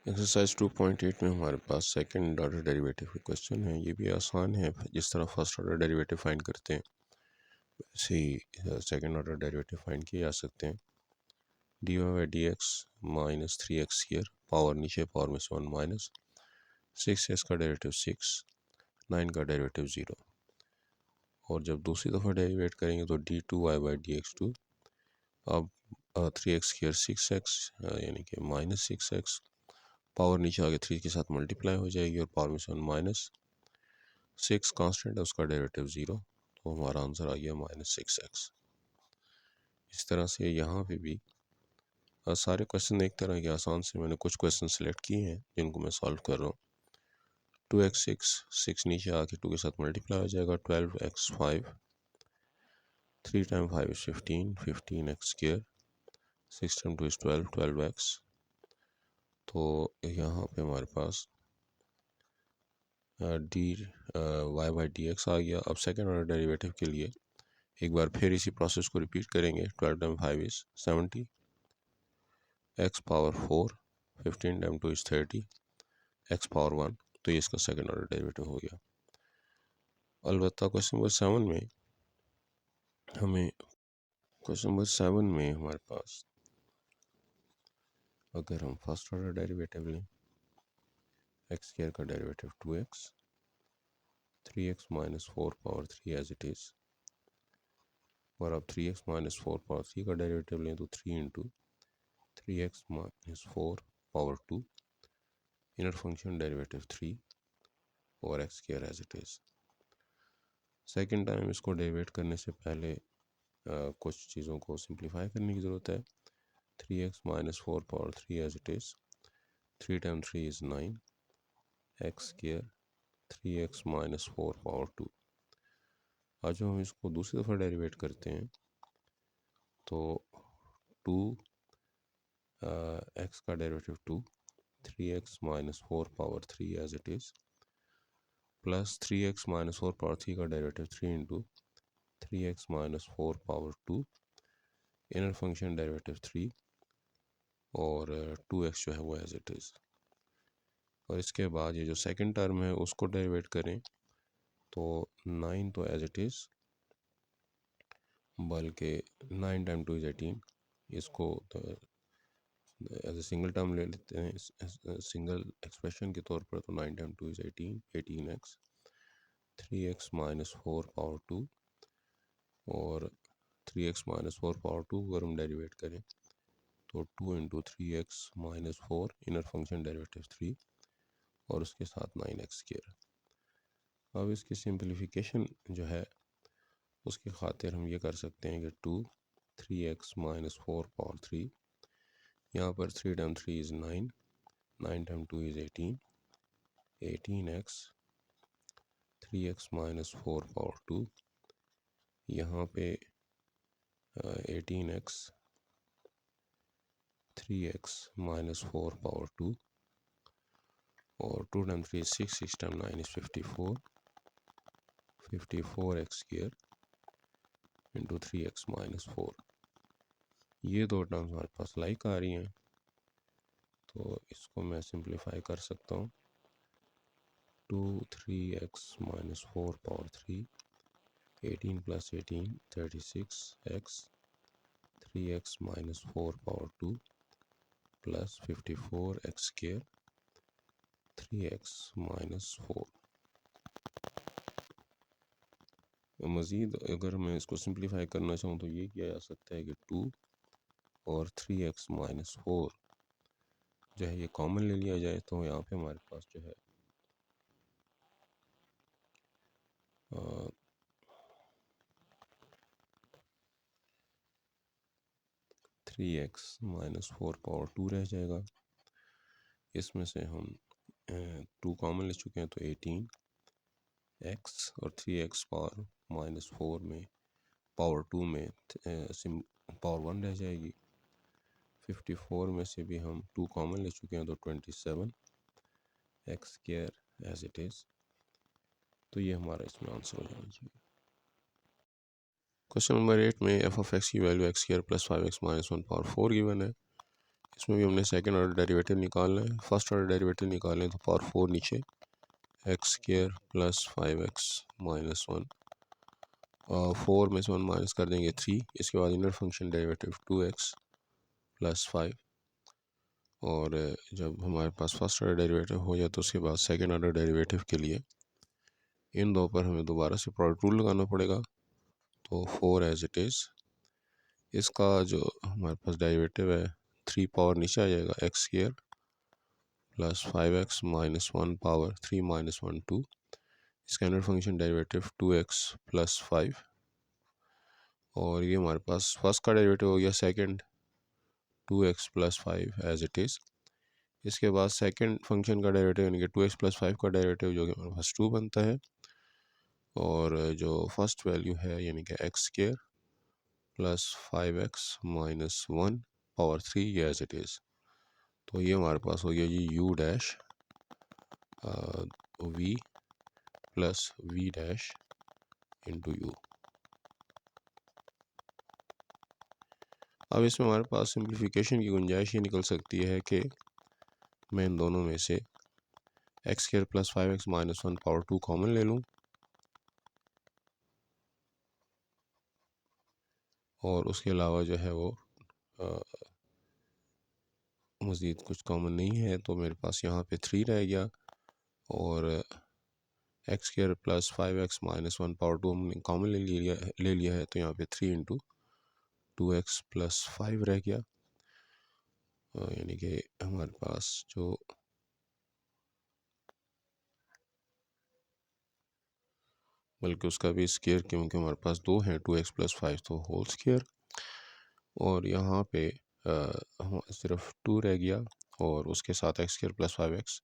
Exercise 2.8 में हमारे पास second order derivative का क्वेश्चन है। ये भी आसान है, जिस तरह फर्स्ट ऑर्डर डेरिवेटिव फाइंड करते हैं वैसे ही सेकंड ऑर्डर डेरिवेटिव फाइंड किए जा सकते हैं। D Y by D x minus 3x square, power नीचे पावर में से 1 माइनस 6x का डेरिवेटिव 6, 9 का डेरिवेटिव 0। और जब दूसरी दफ़ा डेरिवेट करेंगे तो d two y by D x two, अब 3x स्क्वायर 6x यानी कि माइनस 6x, पावर नीचे आगे 3 के साथ मल्टीप्लाई हो जाएगी और पावर में से 1 माइनस 6 कांस्टेंट है, उसका डेरिवेटिव 0, तो हमारा आंसर आ गया माइनस 6x। इस तरह से यहाँ पे भी सारे क्वेश्चन एक तरह के आसान से मैंने कुछ क्वेश्चन सेलेक्ट किए हैं जिनको मैं सॉल्व कर रहा हूँ। 2x 6 नीचे आके 2 के साथ मल्टीप्लाई हो जाएगा, 12x 5, 3 time 5 is 15, 15x square, 6 time 2 is 12, 12x। तो यहाँ पे हमारे पास D Y by D X आ गया। अब सेकेंड ऑर्डर डेरिवेटिव के लिए एक बार फिर इसी प्रोसेस को रिपीट करेंगे। 12 time 5 is 70, x power 4, 15 time 2 is 30, x power 1। तो ये इसका सेकेंड ऑर्डर डेरिवेटिव हो गया। अलबत्ता क्वेश्चन नंबर 7 में हमारे पास अगर हम फर्स्ट ऑर्डर डेरिवेटिव लें, एक्स स्क्वायर का derivative 2x, 3x minus 4 power 3 as it is, और अब 3x माइनस 4 पावर 3 का डेरिवेटिव लें तो 3 into 3x minus 4 power 2, inner function derivative 3 और x square as it is. Second time इसको derivate करने से पहले कुछ चीज़ों को सिंप्लीफाई करने की ज़रूरत है। 3x minus 4 power 3 as it is, 3 time 3 is 9, x square 3x minus 4 power 2। आज जब हम इसको दूसरी दफ़ा डेरिवेट करते हैं तो 2 एक्स का derivative 2, 3x minus 4 power 3 as it is, plus 3x minus 4 power 3 का derivative 3 into 3x minus 4 power 2, inner function derivative 3 और 2x जो है वो एज इट इज़। और इसके बाद ये जो सेकंड टर्म है उसको डेरिवेट करें तो 9 तो एज इट इज़, बल्कि 9 टाइम 2 इज़ 18, इसको एज ए सिंगल टर्म ले लेते हैं सिंगल एक्सप्रेशन के तौर पर। तो 9 time 2 is 18, 18x, 3x minus 4 power 2 और 3x माइनस 4 पावर 2 अगर हम डेरिवेट करें तो 2 into 3x minus 4, inner function derivative 3 और उसके साथ 9x स्क्वायर। अब इसकी सिंप्लीफिकेशन जो है उसकी खातिर हम ये कर सकते हैं कि 2 3x माइनस 4 पावर 3, यहाँ पर 3 time 3 is 9, 9 time 2 is 18, 18x, 3x minus 4 power 2, यहाँ पे 18x, 3x माइनस 4 पावर 2 और 2 time 3 is 6, 6 time 9 is 54, 54x square into 3x minus 4। ये दो टर्म्स हमारे पास लाइक आ रही हैं तो इसको मैं सिंप्लीफाई कर सकता हूँ। 2 3x minus 4 power 3, 18 plus 18 36x, 3x minus 4 power 2 plus 54x square, 3x minus 4। मज़ीद अगर मैं इसको सिंप्लीफाई करना चाहूँ तो ये किया जा सकता है कि 2 और 3x माइनस 4 जो है ये कॉमन ले लिया जाए। तो यहाँ पे हमारे पास जो है 3x माइनस 4 पावर 2 रह जाएगा। इसमें से हम 2 कॉमन ले चुके हैं तो 18x और 3x पावर माइनस 4 में पावर 2 में पावर 1 रह जाएगी। 54 में से भी हम 2 कॉमन ले चुके हैं तो 27 x square as it is. तो ये हमारा इसमें आंसर हो जाना चाहिए। क्वेश्चन नंबर 8 में एफ ऑफ एक्स की value x square plus 5x minus 1 power 4 given है। इसमें भी हमने सेकंड ऑर्डर डेरिवेटिव निकालना है। फर्स्ट ऑर्डर डेरिवेटिव निकालना है तो पावर 4 नीचे, x square plus 5x minus 1, 4 में से 1 माइनस कर देंगे 3। इसके बाद inner function derivative 2x plus 5, और जब हमारे पास फर्स्ट ऑर्डर डेरिवेटिव हो जाए तो उसके बाद सेकंड ऑर्डर डेरिवेटिव के लिए इन दो पर हमें दोबारा से प्रोडक्ट रूल लगाना पड़ेगा। तो 4 एज इट इज़, इसका जो हमारे पास डेरिवेटिव है 3 पावर नीचे आ जाएगा, x square plus 5x minus 1 power 3 minus 1 2। इसका inner function derivative 2x plus 5, और ये हमारे पास फर्स्ट का डेरिवेटिव हो गया second 2x plus 5 as it is. इसके बाद सेकंड फंक्शन का डेरिवेटिव यानी कि 2x प्लस 5 का डेरिवेटिव जो कि हमारे पास 2 बनता है, और जो फर्स्ट वैल्यू है यानी कि x square plus 5x minus 1 power 3 ये एज इट इज़। तो ये हमारे पास हो गया जी u dash v plus v dash into u। अब इसमें हमारे पास सिंप्लीफिकेशन की गुंजाइश ये निकल सकती है कि मैं इन दोनों में से x square plus 5x minus 1 power 2 common ले लूँ, और उसके अलावा जो है वो मज़ीद कुछ कॉमन नहीं है, तो मेरे पास यहाँ पे 3 रह गया, और x square plus 5x minus 1 power 2 हमने कॉमन ले लिया है, तो यहाँ पे 3 इंटू 2x प्लस 5 रह गया। यानी कि हमारे पास जो बल्कि उसका भी स्क्वायर, क्योंकि हमारे पास 2 हैं 2x प्लस 5 तो होल स्क्वायर, और यहाँ पे सिर्फ 2 रह गया, और उसके साथ x square plus 5x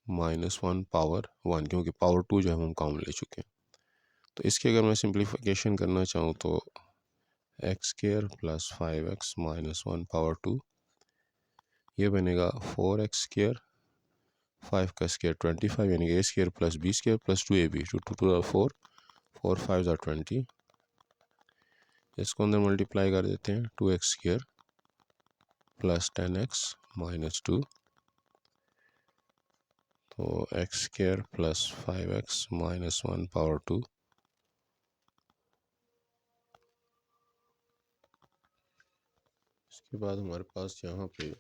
minus 1 power 1, क्योंकि पावर 2 जो है हम कॉमन ले चुके हैं। तो इसकी अगर मैं सिंप्लीफिकेशन करना चाहूँ तो x square plus 5x minus 1 power 2, ये बनेगा 4x स्क्वायर 5 का स्क्वायर 25, यानी कि a square plus b square plus 2ab, 2 2 4, 4 5 20। इसको अंदर मल्टीप्लाई कर देते हैं, 2x square plus 10x minus 2, तो x square plus 5x minus 1 power 2। इसके बाद हमारे पास यहाँ पे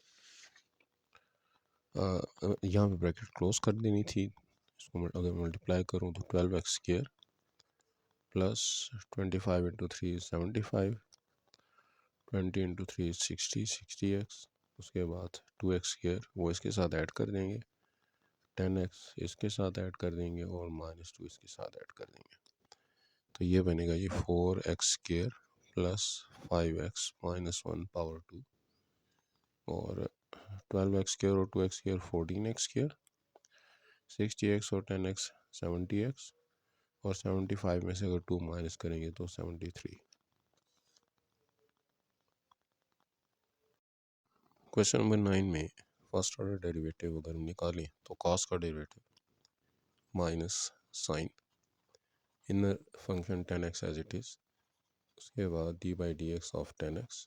ब्रैकेट क्लोज कर देनी थी। इसको अगर मल्टीप्लाई करूँ तो 12x square plus 25 into 3 75, 20 into 3 60x। उसके बाद 2x स्क्वायर वो इसके साथ ऐड कर देंगे, 10x इसके साथ ऐड कर देंगे, और माइनस 2 इसके साथ ऐड कर देंगे। तो ये बनेगा ये 4x square plus 5x minus 1 power 2, और 12x स्क्वायर और 2x square 14x square, 60x और 10x 70x, और 75 में से अगर 2 माइनस करेंगे तो 73। क्वेश्चन नंबर 9 में फर्स्ट ऑर्डर डेरिवेटिव अगर हम निकालें तो कॉस का derivative minus sine inner function 10x as it is, उसके बाद d by D x of 10x,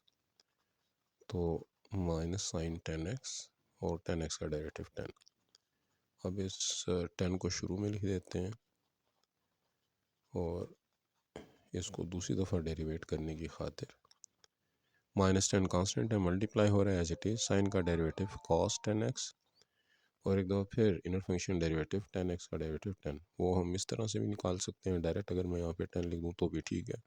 तो माइनस साइन 10x और 10x का डेरिवेटिव 10। अब इस 10 को शुरू में लिख देते हैं, और इसको दूसरी दफ़ा डेरिवेट करने की खातिर माइनस 10 कांस्टेंट है, मल्टीप्लाई हो रहा है एज इट इज़, साइन का डेरिवेटिव कॉस 10x, और एक दफ़ा फिर इनर फंक्शन डेरिवेटिव 10x का डेरिवेटिव 10। वो हम इस तरह से भी निकाल सकते हैं डायरेक्ट, अगर मैं यहाँ पे 10 लिख दूँ तो भी ठीक है।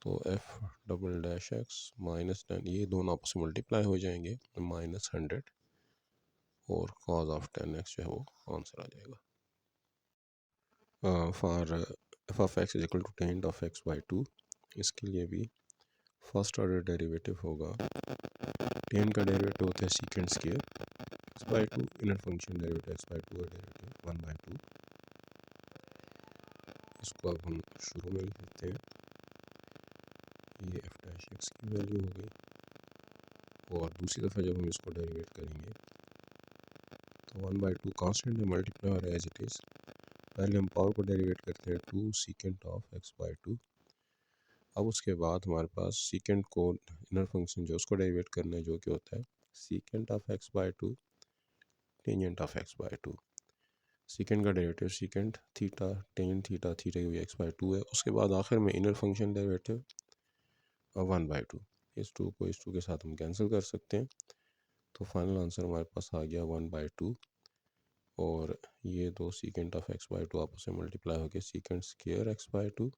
तो f double dash x minus 10, ये दोनों आपस में मल्टीप्लाई हो जाएंगे, माइनस 100, और कॉज ऑफ 10x जो है वो आंसर आ जाएगा। For f of x is equal to tan of x by 2, इसके लिए भी फर्स्ट ऑर्डर डेरिवेटिव होगा, टेन का डेरिवेटिव होता है secant square x by 2, inner function derivative x by 2 का डेरिवेटिव 1 बाई 2। इसको अब हम शुरू में लिख लेते हैं, ये एफ डैश एक्स की वैल्यू हो गई, और दूसरी दफ़ा जब हम इसको डेरिवेट करेंगे तो 1 बाई 2 कॉन्स्टेंट में मल्टीप्लाई हो रहा है एज इट इज़। पहले हम पावर को डेरिवेट करते हैं 2 सीकेंट ऑफ एक्स बाई 2, अब उसके बाद हमारे पास सीकेंट को इनर फंक्शन जो उसको डेरिवेट करना है, जो कि होता है secant of X by two tangent of X by two. Secant का derivative secant theta tangent theta, theta की वैल्यू एक्स बाय टू है। उसके बाद आखिर में इनर फंक्शन डेरिवेटिव 1/2। इस टू को इस टू के साथ हम कैंसिल कर सकते हैं, तो फाइनल आंसर हमारे पास आ गया 1/2। और ये दो secant of X by to आपस में मल्टीप्लाई होकर secant square x by to,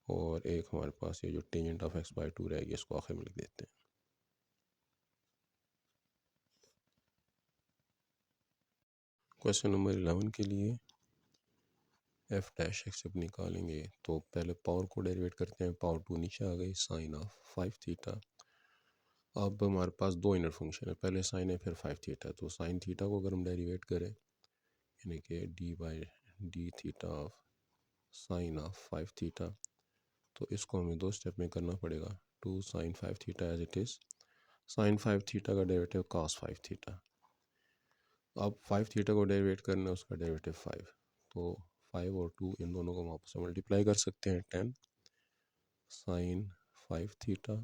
और एक हमारे पास ये जो tangent of X by to रहेगी, इसको आखिर में लिख देते हैं। क्वेश्चन नंबर 11 के लिए एफ डैश एक्स जब निकालेंगे तो पहले पावर को डेरिवेट करते हैं। पावर टू नीचे आ गई, साइन ऑफ 5 थीटा। अब हमारे पास दो इनर फंक्शन है, पहले साइन है फिर 5 थीटा। तो साइन थीटा को अगर हम डेरिवेट करें, यानी कि d by d theta of sine of 5 theta, तो इसको हमें दो स्टेप में करना पड़ेगा। 2 sine 5 theta as it is, sine 5 theta का डेरिवेटिव कॉस 5 थीटा। अब 5 थीटा को डेरिवेट करना है, उसका डेरिवेटिव 5, तो 5 और 2 इन दोनों को हम आपस में मल्टीप्लाई कर सकते हैं। 10 साइन 5 थीटा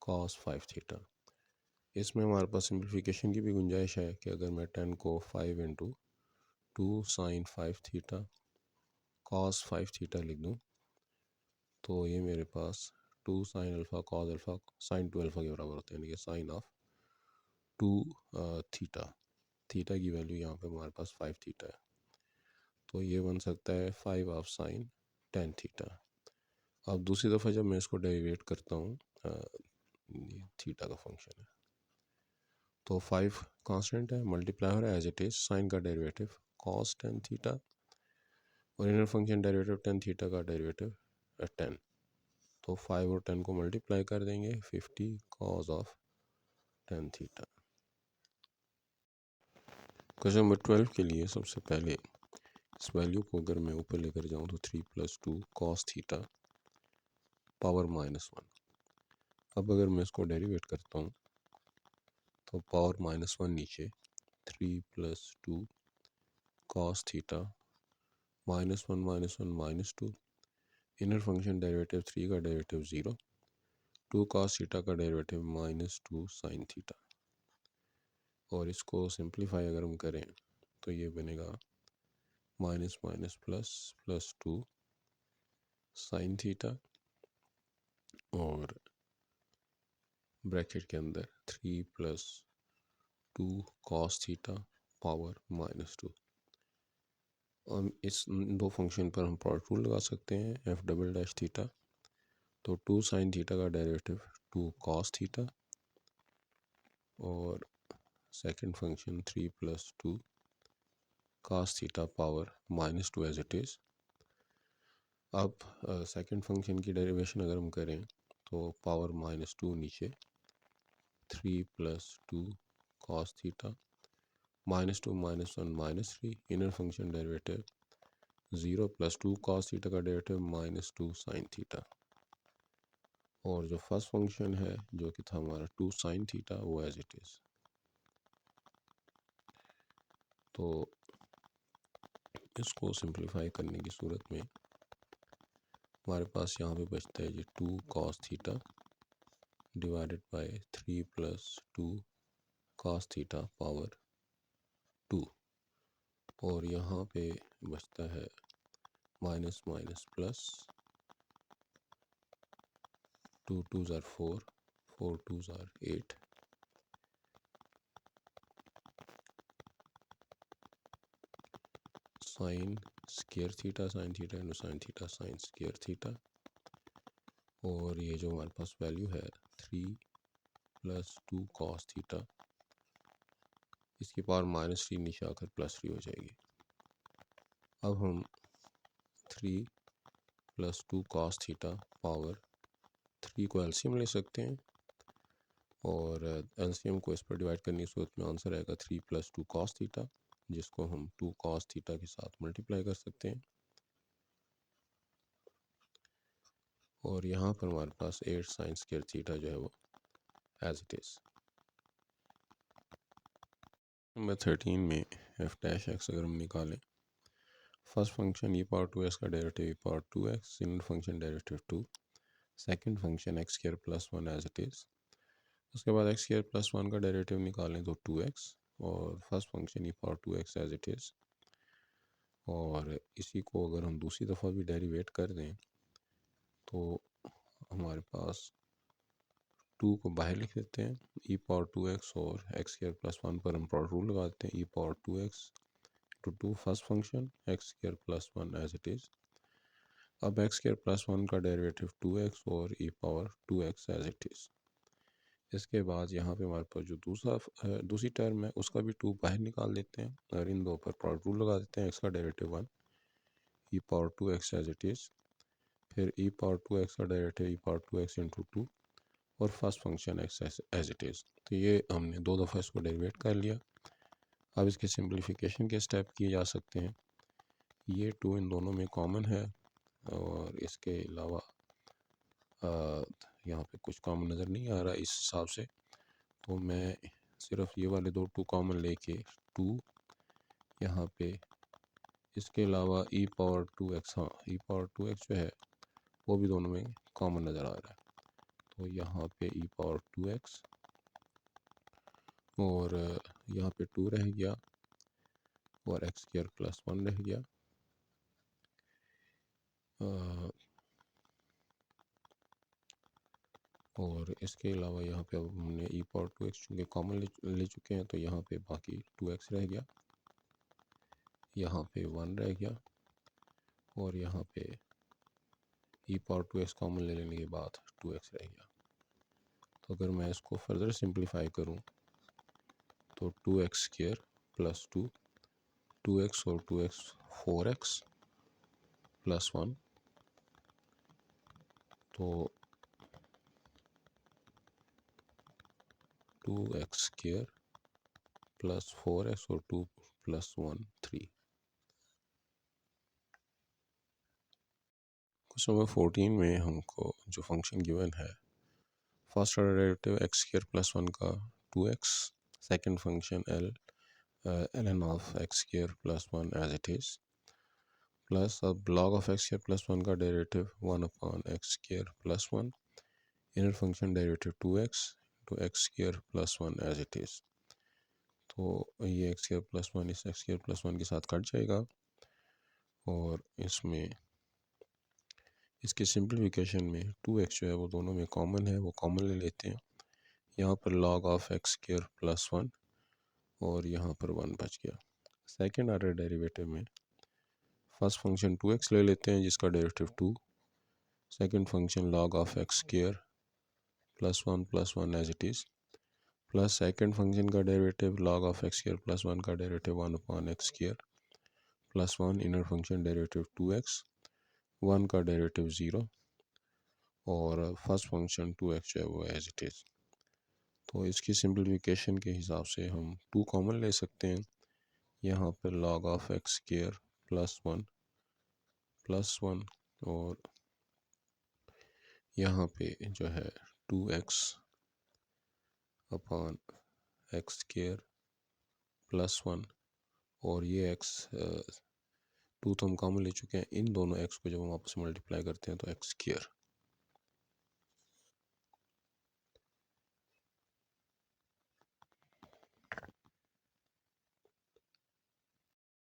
कॉस 5 थीटा। इसमें हमारे पास सिंप्लीफिकेशन की भी गुंजाइश है कि अगर मैं 10 को 5 into 2 sine 5 theta cos 5 theta लिख दूँ, तो ये मेरे पास 2 sine alpha cos alpha sine 2 alpha के बराबर होता है, यानी कि साइन ऑफ 2 थीटा। थीटा की वैल्यू यहाँ पे हमारे पास 5 थीटा है, तो ये बन सकता है 5 ऑफ साइन 10 थीटा। अब दूसरी दफ़ा जब मैं इसको डेरिवेट करता हूँ, थीटा का फंक्शन है, तो 5 कांस्टेंट है, मल्टीप्लाई हो रहा है एज इट इज़, साइन का डेरिवेटिव कॉस 10 थीटा, और इनर फंक्शन डेरिवेटिव 10 थीटा का डेरिवेटिव 10। तो 5 और 10 को मल्टीप्लाई कर देंगे, 50 cos of 10 theta. Question number 12 के लिए सबसे पहले इस वैल्यू को अगर मैं ऊपर लेकर जाऊँ तो 3 + 2 कॉस थीटा पावर -1। अब अगर मैं इसको डेरिवेट करता हूँ तो पावर -1 नीचे, 3 + 2 cos theta -1 -1 -2, inner function derivative 3 का डेरिवेटिव 0, 2 कॉस थीटा का डेरिवेटिव -2 साइन थीटा। और इसको सिंप्लीफाई अगर हम करें तो ये बनेगा minus minus plus plus 2 sine theta, और ब्रैकेट के अंदर 3 + 2 कॉस थीटा पावर -2। हम इस दो फंक्शन पर हम प्रोडक्ट रूल लगा सकते हैं, एफ डबल डैश थीटा। तो 2 साइन थीटा का डेरिवेटिव 2 कॉस थीटा, और second function 3 + 2 cos theta power -2 as it is. अब सेकंड फंक्शन की डेरिवेशन अगर हम करें तो पावर -2 नीचे, 3 + 2 cos theta -2 -1 -3, inner function derivative 0 + 2 cos theta का डेरिवेटिव -2 साइन थीटा। और जो फर्स्ट फंक्शन है जो कि था हमारा 2 साइन थीटा, वो एज इट इज़। तो इसको सिंप्लीफाई करने की सूरत में हमारे पास यहाँ पे बचता है जी 2 cos theta divided by 3 + 2 cos theta power 2, और यहाँ पे बचता है minus minus plus, 2 2s are 4, 4 2s are 8, sine square theta sine theta into sine theta sine square theta. और ये जो हमारे पास वैल्यू है 3 + 2 cos थीटा, इसकी पावर -3 नीचे आकर +3 हो जाएगी। अब हम 3 + 2 cos थीटा पावर 3 को एलसीएम ले सकते हैं, और एलसीएम को इस पर डिवाइड करने की सूरत में आंसर आएगा 3 + 2 cos थीटा, जिसको हम 2 cos थीटा के साथ मल्टीप्लाई कर सकते हैं। और यहाँ पर हमारे पास 8 साइन स्क्वायर थीटा जो है वो एज इट इज़। नंबर 13 में एफ डैश एक्स अगर हम निकालें, first function E power two x का derivative E power two X, inner function derivative two, second function X square plus one as it is. उसके बाद X square plus one का derivative निकालें तो two X, और first function E power two X as it is. और इसी को अगर हम दूसरी दफ़ा भी डेरिवेट कर दें तो हमारे पास टू को बाहर लिख देते हैं, ई पावर टू एक्स और एक्स स्क्वायर प्लस वन पर हम प्रोडक्ट रूल लगाते हैं, E power two x two two first function X square plus one as it is. अब एक्स स्क्वायर प्लस वन का डेरिवेटिव टू एक्स और E power two X as it is. इसके बाद यहाँ पे हमारे पास जो दूसरी टर्म है उसका भी टू बाहर निकाल देते हैं और इन दो पर प्रोडक्ट रूल लगा देते हैं, एक्स का derivative one E power two X as it is, फिर ई पावर टू एक्स का derivative E power two X into two और first function X as it is. तो ये हमने दो दफ़ा इसको डेरिवेट कर लिया। अब इसके सिंप्लीफिकेशन के स्टेप किए जा सकते हैं। ये टू इन दोनों में कॉमन है और इसके अलावा यहाँ पे कुछ कॉमन नज़र नहीं आ रहा इस हिसाब से, तो मैं सिर्फ ये वाले दो टू कॉमन लेके टू यहाँ पे, इसके अलावा ई पावर टू एक्स, हाँ ई पावर टू एक्स जो है वो भी दोनों में कॉमन नज़र आ रहा है, तो यहाँ पे ई पावर टू एक्स और यहाँ पे टू रह गया और एक्स स्क्वायर प्लस वन रह गया। और इसके अलावा यहाँ पे अब हमने ई पावर टू एक्स चूँकि कॉमन ले चुके हैं तो यहाँ पे बाकी टू एक्स रह गया, यहाँ पे वन रह गया और यहाँ पे ई पावर टू एक्स कॉमन ले लेने के बाद टू एक्स रह गया। तो अगर मैं इसको फर्दर सिंप्लीफाई करूँ तो two x square plus two, two X और two X four X plus one, तो two x square plus four X और two plus one three. Question number 14 में हमको जो फंक्शन गिवन है, first order derivative X square plus one का two X, second function L N of x square plus one as it is, plus अब log of x square plus one का derivative one upon x square plus one, inner function derivative two x two x square plus one as it is. तो ये x square plus one इस x square plus one के साथ cut जाएगा और इसमें इसके सिंप्लीफिकेशन में टू एक्स जो है वो दोनों में कॉमन है, वो कॉमन ले लेते हैं। यहाँ पर log of x square plus one और यहाँ पर वन बच गया। सेकेंड ऑर्डर डेरिवेटिव में फर्स्ट फंक्शन टू एक्स ले लेते हैं जिसका derivative two, second function log of x square plus one as it is, plus second function का derivative log of x square plus one का derivative one upon x square plus one, inner function derivative two X, one का derivative zero और first function two x जो है वो as it is. तो इसकी simplification के हिसाब से हम टू कॉमन ले सकते हैं, यहाँ पर log of x square plus one और यहाँ पे जो है two x upon x square plus one और ये एक्स टू तो हम कॉमन ले चुके हैं, इन दोनों एक्स को जब हम आपस में मल्टीप्लाई करते हैं तो एक्स स्क्वायर।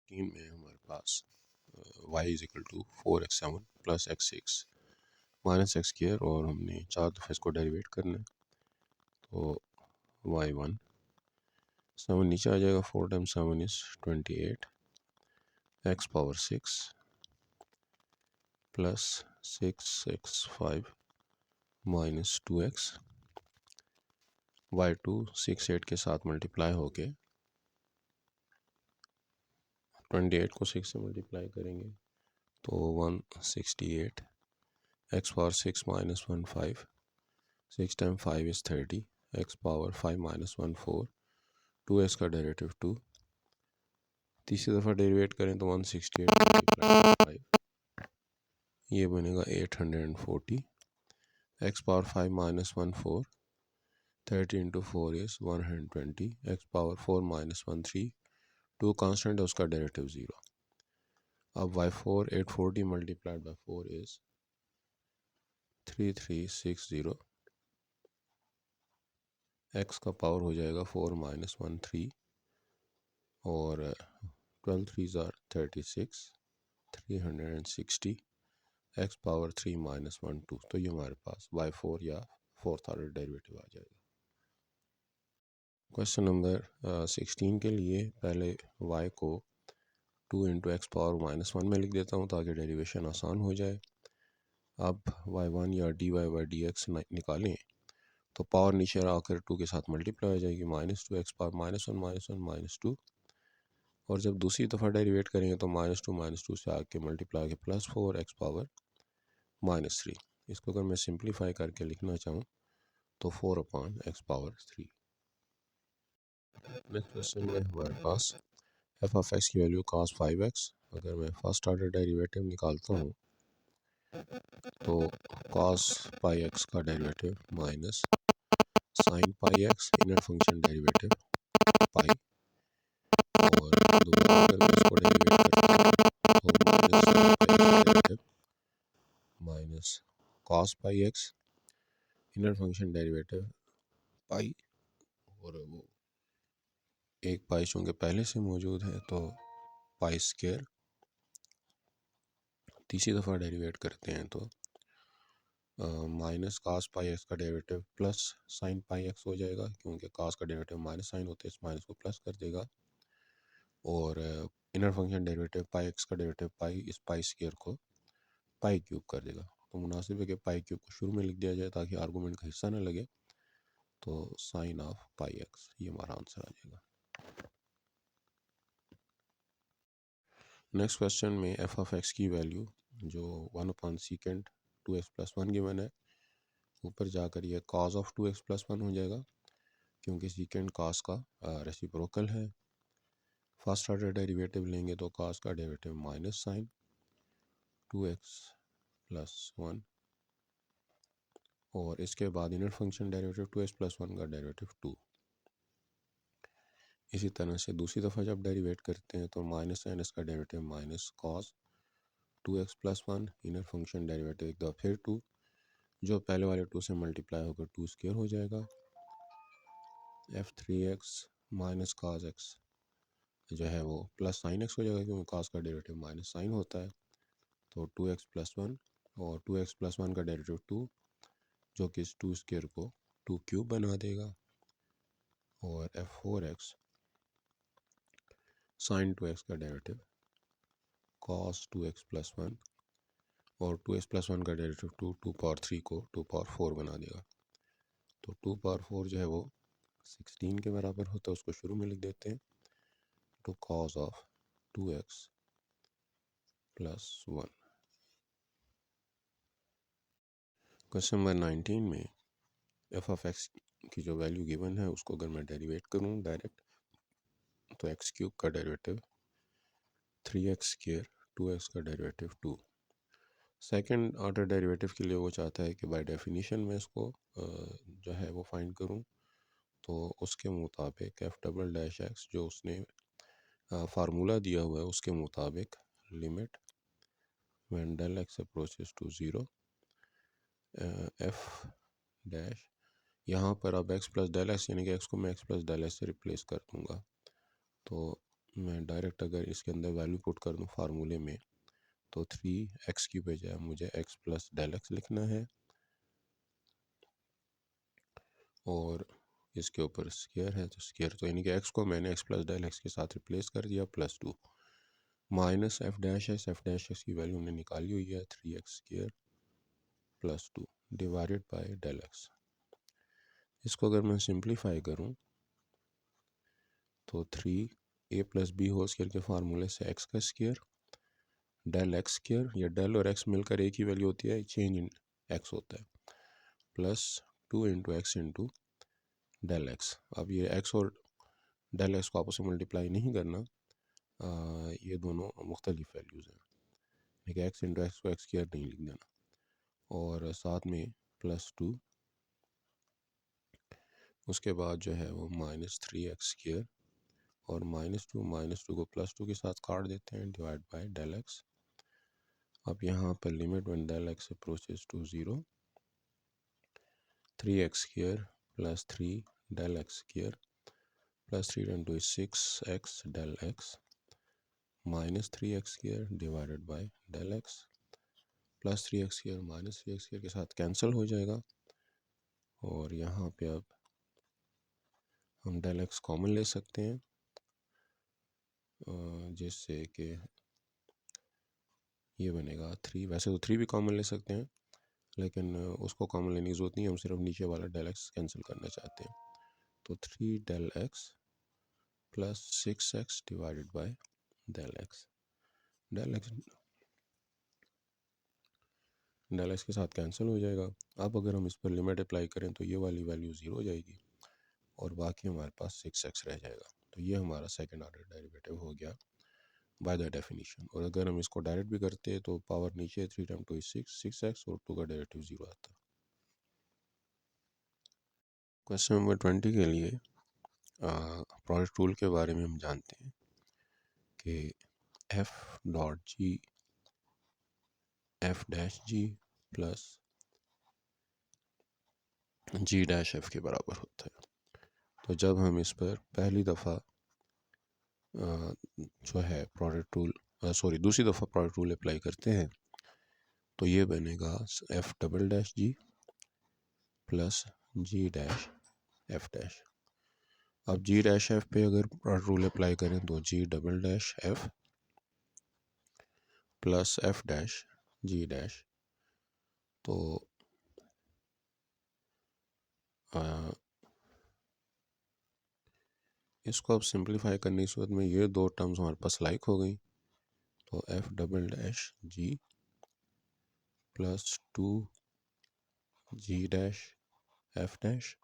टीम में हमारे पास y is equal to four x seven plus x six minus x square और हमने चार दफ़ा इसको डेरिवेट करना है, तो y वन सेवन नीचे आ जाएगा, four time seven is 28, x power six plus six x five minus two x, y two six eight के साथ मल्टीप्लाई होके 28 को सिक्स से मल्टीप्लाई करेंगे तो 168, x power six minus one five, six time five is 30, x power five minus one four, two x का derivative two, तीसरी दफ़ा डेरिवेट करें तो 168 ये बनेगा 840, x power five minus one four, 30 into four is 120, x power four minus one three, two constant है उसका derivative zero. अब y4 840 multiplied by 4 is 3360। x का पावर हो जाएगा 4 माइनस 1 3 और 12 3 आर 36 360 x पावर 3 माइनस 1 2। तो ये हमारे पास y4 या फोर्थ ऑर्डर डेरिवेटिव आ जाएगा। क्वेश्चन नंबर 16 के लिए पहले y को 2 इंटू एक्स पावर माइनस 1 में लिख देता हूँ ताकि डेरिवेशन आसान हो जाए। अब y1 या dy बाई डी एक्स निकालें तो पावर नीचे आकर 2 के साथ मल्टीप्लाई हो जाएगी, minus 2 x power minus 1 minus 2। और जब दूसरी दफ़ा डेरिवेट करेंगे तो माइनस टू से आके मल्टीप्लाई के प्लस 4 एक्स पावर माइनस 3। इसको अगर मैं सिंप्लीफाई करके लिखना चाहूँ तो 4 upon x power 3। Next question में हमारे पास एफ ऑफ एक्स की वैल्यू cos 5x। अगर मैं फर्स्ट ऑर्डर डेरिवेटिव निकालता हूँ तो cos पाई एक्स का derivative minus sine pi X inner function derivative pi, और दोबारा अगर मैं इसको डेरिवेट करता हूँ तो माइनस साइन पाई एक्स का derivative minus cos pi X inner function derivative pi, और वो एक पाई चूँकि पहले से मौजूद है तो पाई स्क्वायर। तीसरी दफ़ा डेरिवेट करते हैं तो माइनस कास पाई एक्स का derivative plus sign pi x हो जाएगा, क्योंकि कास का डेरिवेटिव माइनस साइन होते हैं, इस माइनस को प्लस कर देगा। और इनर फंक्शन डेरिवेटिव पाई एक्स का डेरिवेटिव पाई, इस पाई स्क्वायर को पाई क्यूब कर देगा। तो मुनासिब है कि पाई क्यूब को शुरू में लिख दिया जाए ताकि आर्गूमेंट का हिस्सा न लगे। तो साइन ऑफ पाई एक्स ये हमारा आंसर आ जाएगा। नेक्स्ट क्वेश्चन में एफ ऑफ एक्स की वैल्यू जो 1 अपॉन सीकेंड 2x प्लस 1 गिवन है, ऊपर जाकर ये cos ऑफ 2x प्लस 1 हो जाएगा क्योंकि सीकेंड cos का रेसिप्रोकल है। फर्स्ट ऑर्डर डेरिवेटिव लेंगे तो cos का derivative minus sign 2x plus 1, और इसके बाद inner function derivative 2x plus 1 का डेरिवेटिव 2। इसी तरह से दूसरी दफ़ा जब डेरिवेट करते हैं तो माइनस साइन इसका derivative minus cos 2x plus 1 inner function derivative एक दफ़ा फिर 2, जो पहले वाले 2 से मल्टीप्लाई होकर 2 स्क्वायर हो जाएगा। f3x माइनस cos x जो है वो प्लस साइन एक्स हो जाएगा क्योंकि cos का डेरिवेटिव माइनस साइन होता है। तो 2x प्लस 1 और 2x प्लस 1 का डेरिवेटिव 2, जो कि इस 2 स्क्वायर को 2 क्यूब बना देगा। और f4x साइन 2x का डेरिवेटिव cos 2x प्लस 1 और 2x प्लस 1 का डेरिवेटिव 2 पावर 3 को 2 पावर 4 बना देगा। तो 2 पावर 4 जो है वो 16 के बराबर होता है, उसको शुरू में लिख देते हैं। तो cos of 2x plus 1। Question number 19 में एफ ऑफ एक्स की जो वैल्यू गिवन है उसको अगर मैं डेरिवेट करूँ डायरेक्ट तो एक्स क्यूब का डेरिवेटिव 3x स्क्वायर 2x का डेरिवेटिव 2। सेकंड ऑर्डर डेरिवेटिव के लिए वो चाहता है कि बाय डेफिनेशन में इसको जो है वो फाइंड करूँ। तो उसके मुताबिक एफ डबल डैश एक्स जो उसने फार्मूला दिया हुआ है उसके मुताबिक limit when del x approaches to 0 f dash, यहाँ पर अब एक्स प्लस डेल एक्स यानी कि एक्स को मैं एक्स प्लस डेल एक्स से रिप्लेस कर दूँगा। तो मैं डायरेक्ट अगर इसके अंदर वैल्यू पुट कर दूँ फार्मूले में तो 3x की बजाय मुझे x प्लस डेल एक्स लिखना है, और इसके ऊपर स्क्वायर है तो स्क्वायर, तो यानी कि x को मैंने x प्लस डेल एक्स के साथ रिप्लेस कर दिया plus 2 minus f dash x की वैल्यू हमने निकाली हुई है 3x square plus 2 divided by del x. इसको अगर मैं सिंप्लीफाई करूँ तो 3a plus B whole square के फार्मूले से x का स्क्वायर डेल एक्स स्क्वायर, या डेल और x मिलकर एक ही वैल्यू होती है, चेंज इन x होता है, plus 2 into x into del x. अब ये x और डेल एक्स को आपस में मल्टीप्लाई नहीं करना, ये दोनों मुख्तलिफ वैल्यूज़ हैं, लेकिन एक्स इंटू एक्स को एक्स स्क्वायर नहीं लिख देना, और साथ में प्लस 2, उसके बाद जो है वो माइनस 3x स्क्वायर और -2 को +2 के साथ काट देते हैं, डिवाइड बाय डेल एक्स। अब यहाँ पर limit when del x approaches to 0, 3x² + 3 del x² + 3 × 2 = 6x del x -3x² divided by del x + 3x² -3x² के साथ कैंसिल हो जाएगा। और यहाँ पे अब हम डेल एक्स कॉमन ले सकते हैं, जिससे कि ये बनेगा 3। वैसे तो 3 भी कॉमन ले सकते हैं, लेकिन उसको कॉमन लेने की ज़रूरत नहीं है, हम सिर्फ नीचे वाला डेल एक्स कैंसिल करना चाहते हैं। तो 3 del x + 6x divided by del x. Del x के साथ कैंसिल हो जाएगा। अब अगर हम इस पर लिमिट अप्लाई करें तो ये वाली वैल्यू 0 हो जाएगी और बाकी हमारे पास 6x रह जाएगा। तो ये हमारा सेकंड ऑर्डर डेरिवेटिव हो गया बाय द डेफिनेशन। और अगर हम इसको डायरेक्ट भी करते हैं तो पावर नीचे 3 × 2 = 6x और 2 का डेरिवेटिव 0 आता है। क्वेश्चन नंबर 20 के लिए प्रोडक्ट रूल के बारे में हम जानते हैं कि f.g f-g प्लस g-f के बराबर होता है। तो जब हम इस पर पहली दफ़ा जो है प्रोडक्ट रूल दूसरी दफ़ा प्रोडक्ट रूल अप्लाई करते हैं तो ये बनेगा f'(g) प्लस g'(f'). अब g'(f) पे अगर प्रोडक्ट रूल अप्लाई करें तो g'(f) प्लस f'(g'). तो इसको अब सिंप्लीफाई करने की सूरत में ये दो टर्म्स हमारे पास लाइक हो गई। तो f'(g) प्लस 2g'(f').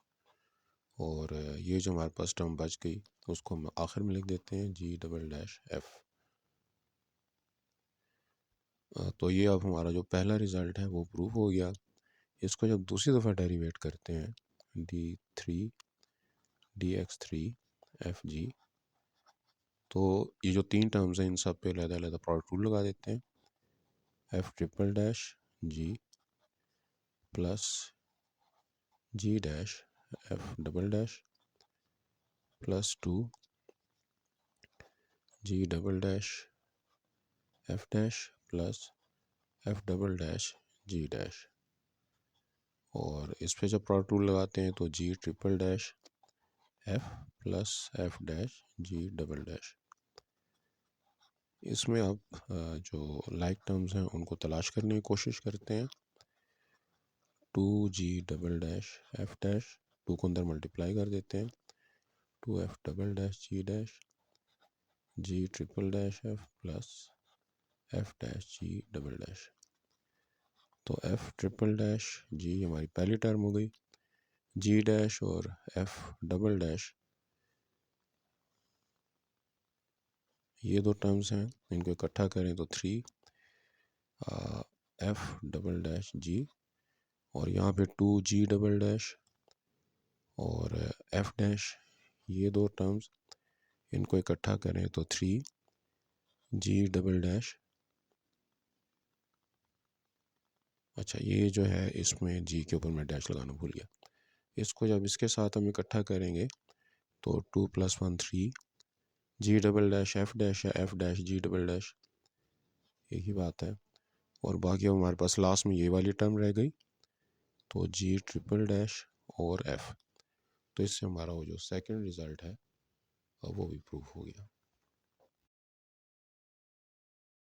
और ये जो हमारे पास टर्म बच गई उसको हम आखिर में लिख देते हैं g'(f'). तो ये अब हमारा जो पहला रिज़ल्ट है वो प्रूफ हो गया। इसको जब दूसरी दफ़ा डेरिवेट करते हैं d3 dx3 f(g), तो ये जो तीन टर्म्स हैं इन सब पे अलग-अलग प्रोडक्ट रूल लगा देते हैं। f'(g) plus g'(f') plus 2 g'(f') plus f'(g'). और इस पे जब प्रोडक्ट रूल लगाते हैं तो g'(f) प्लस f'(g'). इसमें अब जो लाइक टर्म्स हैं उनको तलाश करने की कोशिश करते हैं। 2g'(f'), 2 को अंदर मल्टीप्लाई कर देते हैं, 2f'(g'), g'(f) प्लस f'(g'). तो f'(g) हमारी पहली टर्म हो गई, g' और f'' ये दो टर्म्स हैं, इनको इकट्ठा करें तो 3 f'(g) और यहाँ पे 2g'' और f', ये दो टर्म्स इनको इकट्ठा करें तो 3g''। अच्छा, ये जो है इसमें g के ऊपर मैं डैश लगाना भूल गया। इसको जब इसके साथ हम इकट्ठा करेंगे तो 2 + 1 3 g'' f' या f''g'', एक ही बात है। और बाकी हमारे पास लास्ट में ये वाली टर्म रह गई, तो g'' और f। तो इससे हमारा वो जो सेकंड रिज़ल्ट है वो भी प्रूफ हो गया।